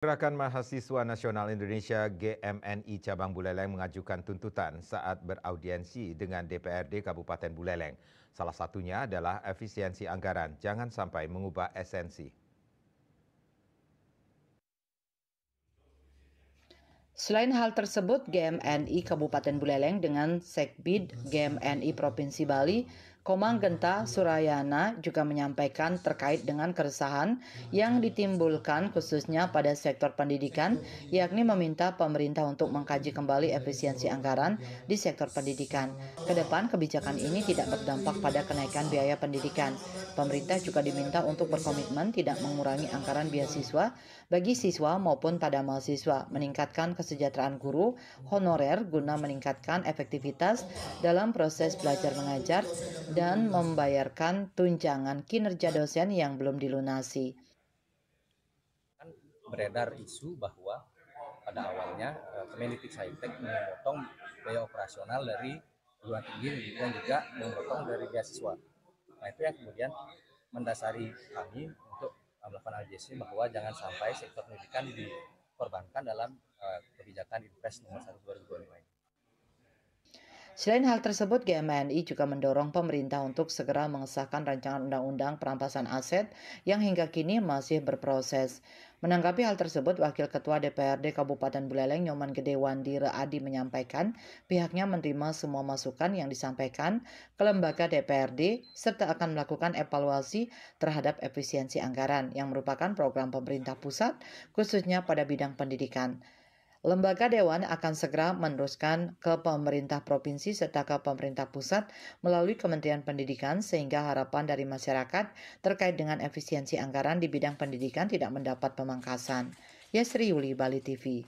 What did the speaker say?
Gerakan Mahasiswa Nasional Indonesia GMNI Cabang Buleleng mengajukan tuntutan saat beraudiensi dengan DPRD Kabupaten Buleleng. Salah satunya adalah efisiensi anggaran, jangan sampai mengubah esensi. Selain hal tersebut, GMNI Kabupaten Buleleng dengan Sekbid GMNI Provinsi Bali, Komang Genta Surayana juga menyampaikan terkait dengan keresahan yang ditimbulkan khususnya pada sektor pendidikan, yakni meminta pemerintah untuk mengkaji kembali efisiensi anggaran di sektor pendidikan. Kedepan kebijakan ini tidak berdampak pada kenaikan biaya pendidikan. Pemerintah juga diminta untuk berkomitmen tidak mengurangi anggaran beasiswa bagi siswa maupun pada mahasiswa, meningkatkan kesejahteraan guru honorer guna meningkatkan efektivitas dalam proses belajar mengajar dan membayarkan tunjangan kinerja dosen yang belum dilunasi. Beredar isu bahwa pada awalnya Kemendikbudristek memotong biaya operasional dari perguruan tinggi dan juga memotong dari beasiswa. Nah itu yang kemudian mendasari kami untuk melakukan analisis bahwa jangan sampai sektor pendidikan dikorbankan dalam kebijakan Inpres nomor 1 2025 ini. Selain hal tersebut, GMNI juga mendorong pemerintah untuk segera mengesahkan rancangan undang-undang perampasan aset yang hingga kini masih berproses. Menanggapi hal tersebut, Wakil Ketua DPRD Kabupaten Buleleng Nyoman Gede Wandi Readi menyampaikan pihaknya menerima semua masukan yang disampaikan ke lembaga DPRD serta akan melakukan evaluasi terhadap efisiensi anggaran yang merupakan program pemerintah pusat khususnya pada bidang pendidikan. Lembaga Dewan akan segera meneruskan ke pemerintah provinsi serta ke pemerintah pusat melalui Kementerian Pendidikan sehingga harapan dari masyarakat terkait dengan efisiensi anggaran di bidang pendidikan tidak mendapat pemangkasan. Yasri Yuli, Bali TV.